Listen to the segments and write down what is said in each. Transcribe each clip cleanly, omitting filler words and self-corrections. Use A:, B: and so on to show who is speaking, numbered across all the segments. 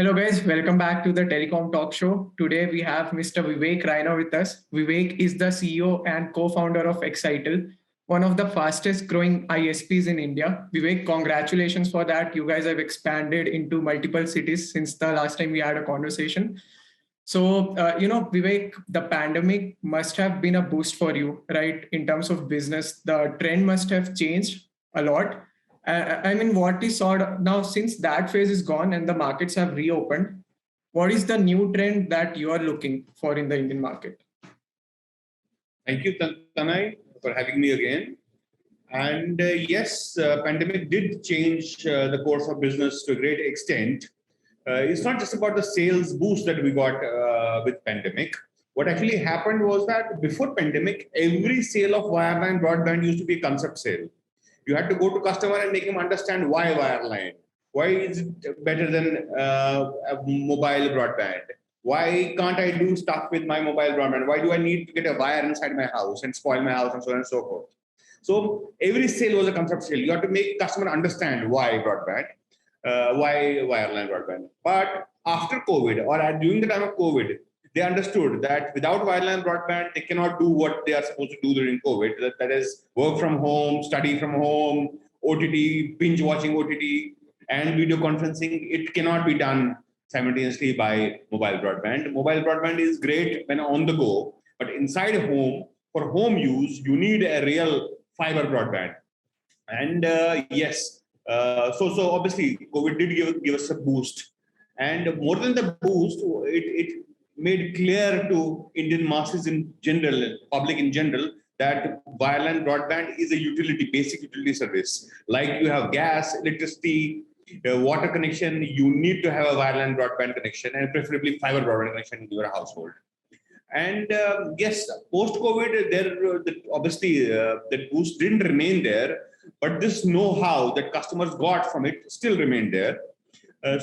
A: Hello guys, welcome back to the Telecom Talk Show. Today we have Mr. Vivek Raina with us. Vivek is the CEO and co-founder of Excitel, one of the fastest growing ISPs in India. Vivek, congratulations for that. You guys have expanded into multiple cities since the last time we had a conversation. Vivek, the pandemic must have been a boost for you, right? In terms of business, the trend must have changed a lot. I mean, what is sort of now since that phase is gone and the markets have reopened, what is the new trend that you are looking for in the Indian market?
B: Thank you, Tanay, for having me again. And yes, pandemic did change the course of business to a great extent. It's not just about the sales boost that we got with pandemic. What actually happened was that before pandemic, every sale of wireline broadband used to be a concept sale. You had to go to customer and make him understand why wireline. Why is it better than a mobile broadband? Why can't I do stuff with my mobile broadband? Why do I need to get a wire inside my house and spoil my house and so on and so forth? So every sale was a concept sale. You have to make customer understand why broadband, why wireline broadband. But after COVID or during the time of COVID, they understood that without wireline broadband, they cannot do what they are supposed to do during COVID. That is work from home, study from home, OTT, binge watching OTT, and video conferencing. It cannot be done simultaneously by mobile broadband. Mobile broadband is great when on the go, but inside a home, for home use, you need a real fiber broadband. And so obviously COVID did give us a boost. And more than the boost, it made clear to Indian masses in general, public in general, that wireline broadband is a utility, basic utility service. Like you have gas, electricity, water connection, you need to have a wireline broadband connection and preferably fiber broadband connection in your household. And yes, post-COVID, obviously that boost didn't remain there, but this know-how that customers got from it still remained there.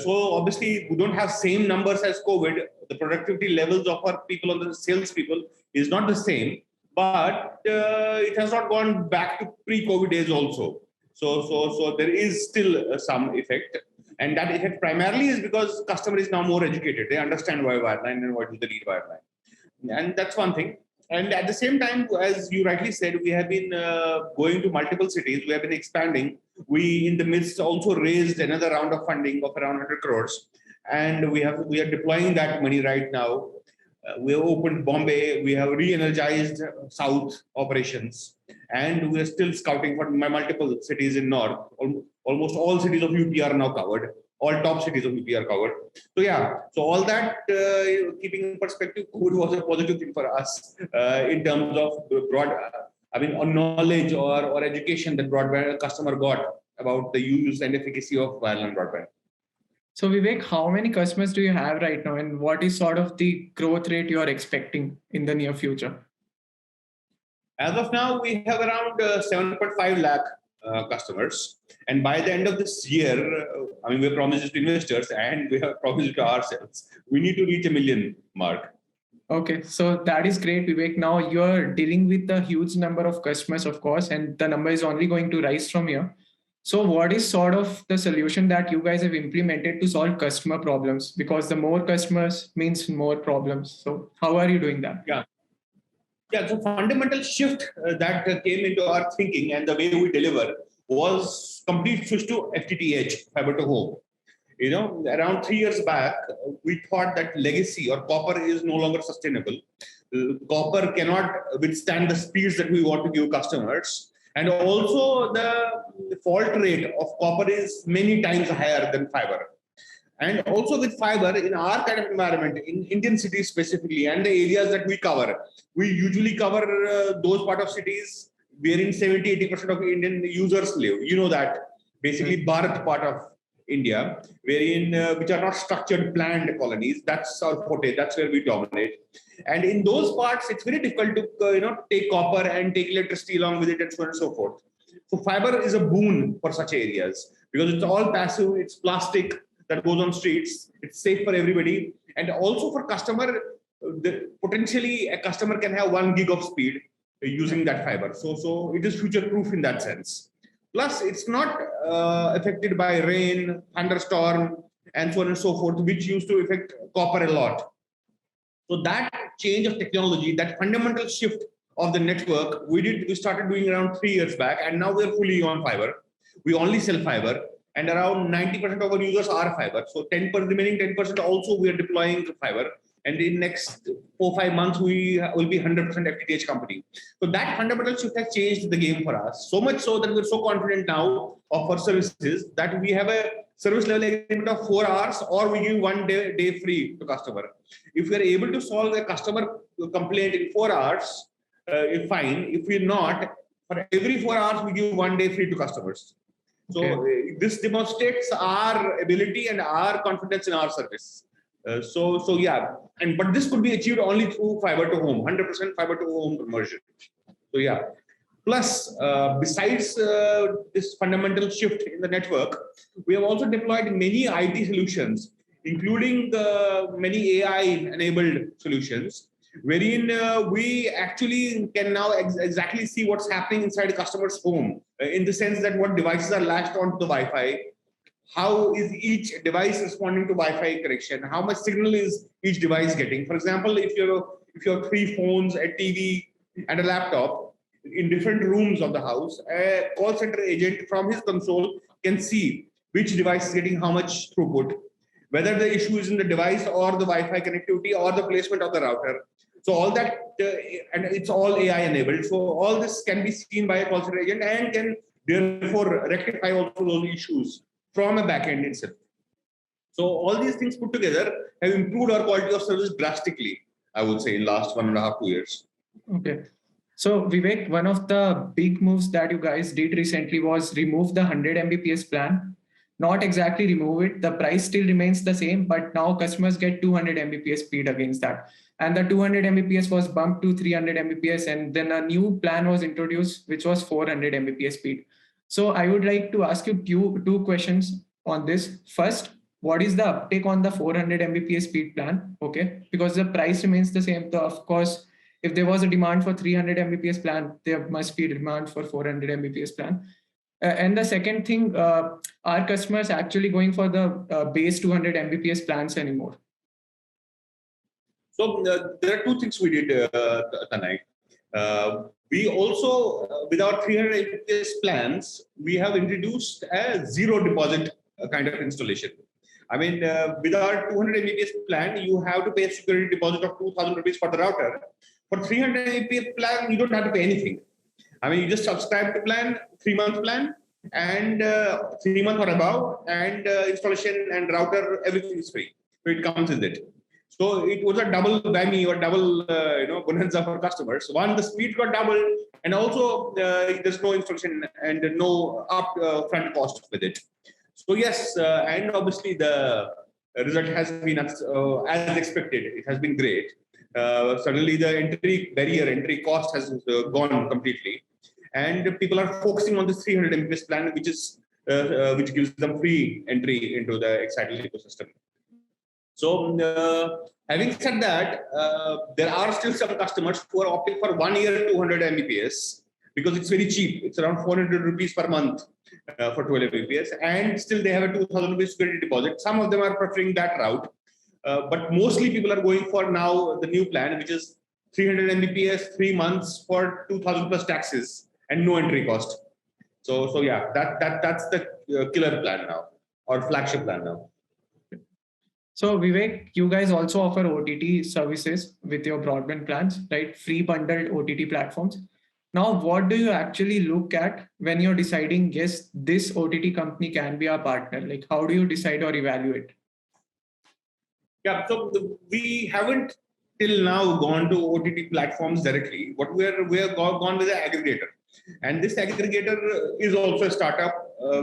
B: So obviously, we don't have same numbers as COVID. The productivity levels of our people, on the sales people, is not the same, but it has not gone back to pre-COVID days also. So there is still some effect, and that effect primarily is because customer is now more educated. They understand why wireline and what is the need wireline, and that's one thing. And at the same time, as you rightly said, we have been going to multiple cities. We have been expanding. We, in the midst, also raised another round of funding of around 100 crores, and we are deploying that money right now. We have opened Bombay. We have re-energized South operations, and we are still scouting for multiple cities in North. Almost all cities of UP are now covered. All top cities of UP are covered. So yeah, so all that keeping in perspective, COVID was a positive thing for us in terms of on knowledge or education that broadband customer got about the use and efficacy of wireline broadband.
A: So Vivek, how many customers do you have right now, and what is sort of the growth rate you are expecting in the near future?
B: As of now, we have around 7.5 lakh customers. And by the end of this year, we promised it to investors and we have promised it to ourselves. We need to reach 1 million mark.
A: Okay, so that is great, Vivek. Now you're dealing with a huge number of customers, of course, and the number is only going to rise from here. So what is sort of the solution that you guys have implemented to solve customer problems? Because the more customers means more problems. So how are you doing that?
B: Yeah, so fundamental shift that came into our thinking and the way we deliver was complete switch to FTTH, fiber to home. Around 3 years back, we thought that legacy or copper is no longer sustainable. Copper cannot withstand the speeds that we want to give customers. And also the fault rate of copper is many times higher than fiber. And also with fiber, in our kind of environment, in Indian cities specifically, and the areas that we cover, we usually cover those part of cities wherein 70-80% of Indian users live. You know that, basically Bharat part of India, wherein which are not structured, planned colonies. That's our forte. That's where we dominate. And in those parts, it's very difficult to take copper and take electricity along with it and so on and so forth. So fiber is a boon for such areas because it's all passive. It's plastic that goes on streets. It's safe for everybody. And also for customer, potentially a customer can have 1 gig of speed using that fiber. So it is future proof in that sense. Plus, it's not affected by rain, thunderstorm, and so on and so forth, which used to affect copper a lot. So that change of technology, that fundamental shift of the network, we started doing around 3 years back, and now we're fully on fiber. We only sell fiber, and around 90% of our users are fiber. So 10%, remaining 10% also we are deploying fiber. And in next 4-5 months, we will be 100% FTTH company. So that fundamental shift has changed the game for us. So much so that we're so confident now of our services that we have a service level agreement of 4 hours, or we give 1 day free to customer. If we are able to solve a customer complaint in 4 hours, it's fine. If we're not, for every 4 hours, we give 1 day free to customers. So this demonstrates our ability and our confidence in our service. So yeah, but this could be achieved only through fiber to home, 100% fiber to home conversion. So yeah. Plus, besides this fundamental shift in the network, we have also deployed many IT solutions, including many AI-enabled solutions, wherein we actually can now exactly see what's happening inside a customer's home, in the sense that what devices are latched onto the Wi-Fi, how is each device responding to Wi-Fi connection, how much signal is each device getting. For example, if you have 3 phones, a TV, and a laptop in different rooms of the house, a call center agent from his console can see which device is getting how much throughput, whether the issue is in the device or the Wi-Fi connectivity or the placement of the router. So all that, and it's all AI enabled. So all this can be seen by a call center agent and can therefore rectify also those issues from a backend itself. So all these things put together have improved our quality of service drastically, I would say, in last 1.5 2 years.
A: Okay. So Vivek, one of the big moves that you guys did recently was remove the 100 Mbps plan. Not exactly remove it. The price still remains the same, but now customers get 200 Mbps speed against that. And the 200 Mbps was bumped to 300 Mbps, and then a new plan was introduced, which was 400 Mbps speed. So I would like to ask you two questions on this. First, what is the uptake on the 400 Mbps speed plan? Okay, because the price remains the same. So of course, if there was a demand for 300 Mbps plan, there must be demand for 400 Mbps plan. And the second thing, are customers actually going for the base 200 Mbps plans anymore?
B: So there are 2 things we did tonight. We also, with our 300 Mbps plans, we have introduced a zero deposit kind of installation. I mean, with our 200 Mbps plan, you have to pay a security deposit of 2,000 rupees for the router. For 300 Mbps plan, you don't have to pay anything. I mean, you just subscribe to plan, 3-month plan, and 3 months or above, and installation and router, everything is free. So it comes with it. So it was a double whammy or double bonanza for customers. One, the speed got doubled, and also there's no installation and no upfront cost with it. So yes, and obviously the result has been as expected. It has been great. Suddenly the entry cost has gone completely, and people are focusing on this 300 Mbps plan, which gives them free entry into the Excitel ecosystem. So having said that, there are still some customers who are opting for 1 year 200 Mbps because it's very cheap. It's around 400 rupees per month for 12 Mbps, and still they have a 2,000 rupees security deposit. Some of them are preferring that route. But mostly people are going for now the new plan, which is 300 Mbps, 3 months for 2,000 plus taxes and no entry cost. So yeah, that's the killer plan now, or flagship plan now.
A: So Vivek, you guys also offer OTT services with your broadband plans, right? Free bundled OTT platforms. Now, what do you actually look at when you're deciding, yes, this OTT company can be our partner? Like, how do you decide or evaluate?
B: Yeah, so we haven't till now gone to OTT platforms directly. What we have gone with an aggregator, and this aggregator is also a startup,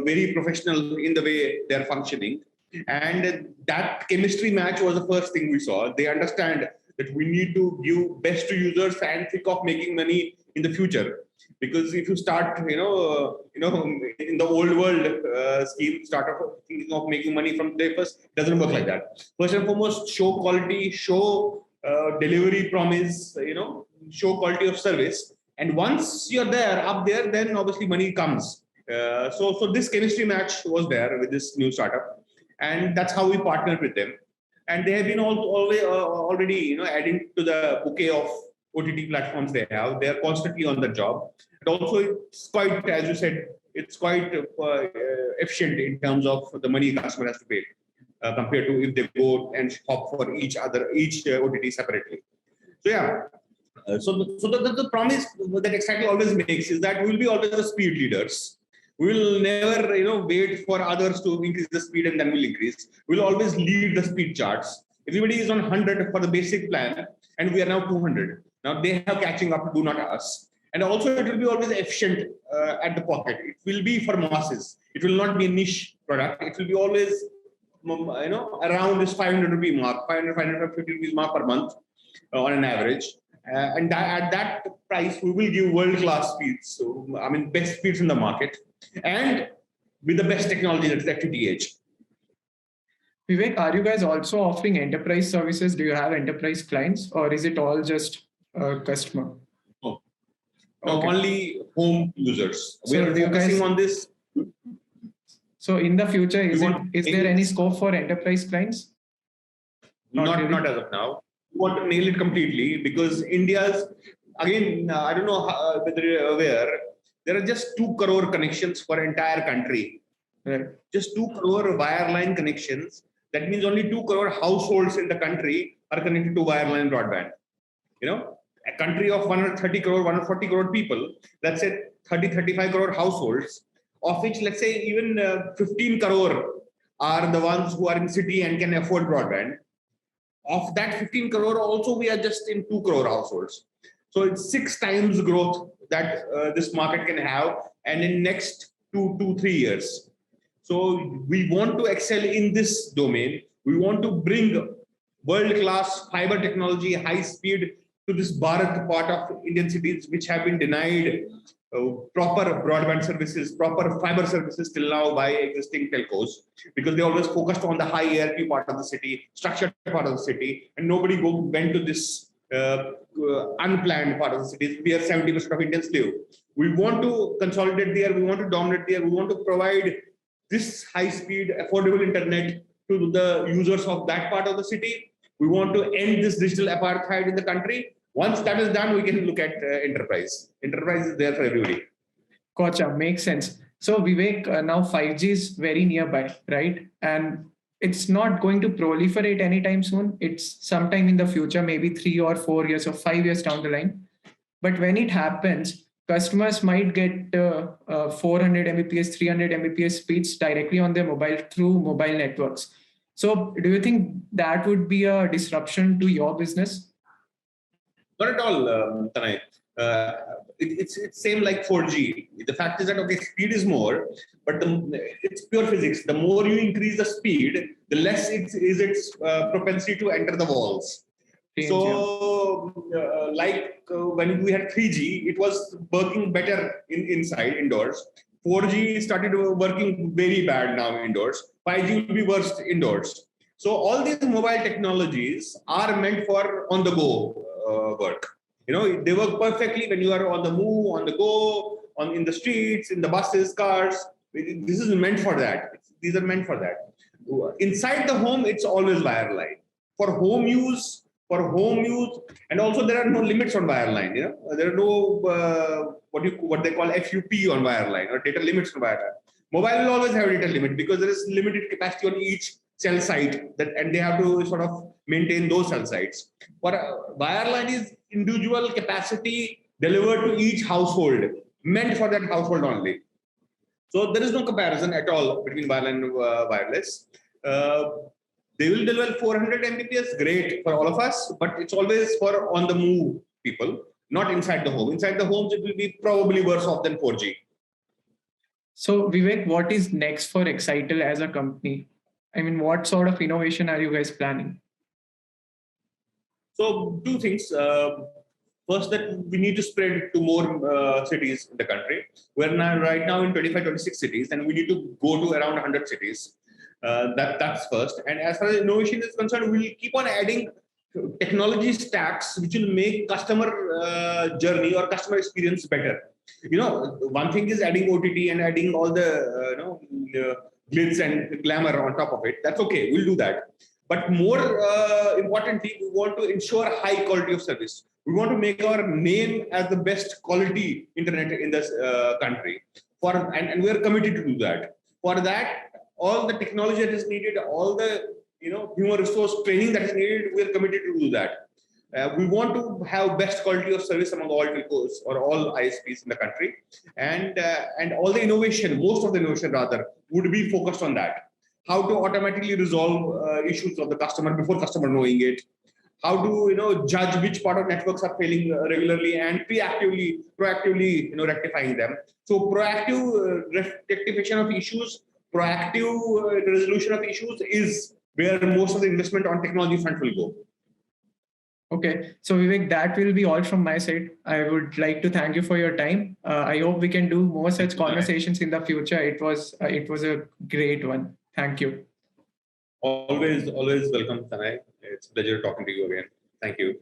B: very professional in the way they're functioning. And that chemistry match was the first thing we saw. They understand that we need to give best to users and think of making money in the future. Because if you start, in the old world scheme, start thinking of making money from today first, it doesn't work like that. First and foremost, show quality, show delivery promise, show quality of service. And once you're up there, then obviously money comes. So this chemistry match was there with this new startup. and that's how we partner with them. And they have been always already adding to the bouquet of OTT platforms they have. They are constantly on the job. And also, it's quite, as you said, it's quite efficient in terms of the money customer has to pay compared to if they go and shop for each OTT separately. So yeah, the promise that Excitel always makes is that we will be always the speed leaders. We will never wait for others to increase the speed and then we'll increase. We'll always lead the speed charts. Everybody is on 100 for the basic plan, and we are now 200. Now they have catching up to do, not us. And also it will be always efficient at the pocket. It will be for masses. It will not be a niche product. It will be always around this 500 rupee mark, 550 rupees mark per month on an average. And at that price, we will give world-class speeds. So, I mean, best speeds in the market, and with the best technology, that's FTTH.
A: Vivek, are you guys also offering enterprise services? Do you have enterprise clients, or is it all just customer?
B: No, only home users.
A: So
B: we are focusing on this.
A: So in the future, is there any scope for enterprise clients?
B: Not as of now. We want to nail it completely, because India's, again, I don't know whether you're aware, there are just 2 crore connections for entire country.
A: Right.
B: Just 2 crore wireline connections. That means only 2 crore households in the country are connected to wireline broadband. A country of 130 crore, 140 crore people, let's say 35 crore households, of which, let's say, even 15 crore are the ones who are in city and can afford broadband. Of that 15 crore, also we are just in 2 crore households. So it's 6 times growth that this market can have, and in next 2-3 years. So we want to excel in this domain. We want to bring world-class fiber technology, high speed to this Bharat part of Indian cities, which have been denied proper broadband services, proper fiber services till now by existing telcos, because they always focused on the high ARP part of the city, structured part of the city, and nobody went to this unplanned part of the city where 70% of Indians live. We want to consolidate there. We want to dominate there. We want to provide this high-speed, affordable internet to the users of that part of the city. We want to end this digital apartheid in the country. Once that is done, we can look at enterprise. Enterprise is there for everybody.
A: Gotcha, makes sense. So Vivek, now 5G is very nearby, right? And it's not going to proliferate anytime soon. It's sometime in the future, maybe 3 or 4 years or 5 years down the line. But when it happens, customers might get 400 Mbps, 300 Mbps speeds directly on their mobile through mobile networks. So do you think that would be a disruption to your business?
B: Not at all, Tanay. It's same like 4G. The fact is that, okay, speed is more, but it's pure physics. The more you increase the speed, the less is its propensity to enter the walls. So, when we had 3G, it was working better indoors. 4G started working very bad now indoors. 5G will be worst indoors. So all these mobile technologies are meant for on-the-go work. They work perfectly when you are on the move, on the go, in the streets, in the buses, cars. This is meant for that. These are meant for that. Inside the home, it's always wireline. For home use, and also there are no limits on wireline. There are no what they call FUP on wireline, or data limits on wireline. Mobile will always have a data limit because there is limited capacity on each cell site, and they have to sort of maintain those cell sites. But wireline is individual capacity delivered to each household, meant for that household only. So there is no comparison at all between wireline and wireless. They will deliver 400 Mbps, great for all of us, but it's always for on the move people, not inside the home. Inside the homes, it will be probably worse off than 4G.
A: So Vivek, what is next for Excitel as a company? I mean, what sort of innovation are you guys planning?
B: So 2 things. First, that we need to spread to more cities in the country. We're right now in 25, 26 cities, and we need to go to around 100 cities. That's first. And as far as innovation is concerned, we'll keep on adding technology stacks which will make customer journey or customer experience better. One thing is adding OTT and adding all the glitz and glamour on top of it. That's okay. We'll do that. But more importantly, we want to ensure high quality of service. We want to make our name as the best quality internet in this country. And we are committed to do that. For that, all the technology that is needed, all the human resource training that is needed, we are committed to do that. We want to have best quality of service among all telcos or all ISPs in the country, and all the innovation, most of the innovation rather, would be focused on that. How to automatically resolve issues of the customer before customer knowing it. How to judge which part of networks are failing regularly and proactively rectifying them. So proactive rectification of issues, proactive resolution of issues is where most of the investment on technology front will go.
A: Okay, so Vivek, that will be all from my side. I would like to thank you for your time. I hope we can do more such conversations in the future. It was a great one. Thank you.
B: Always welcome, Tanay. It's a pleasure talking to you again. Thank you.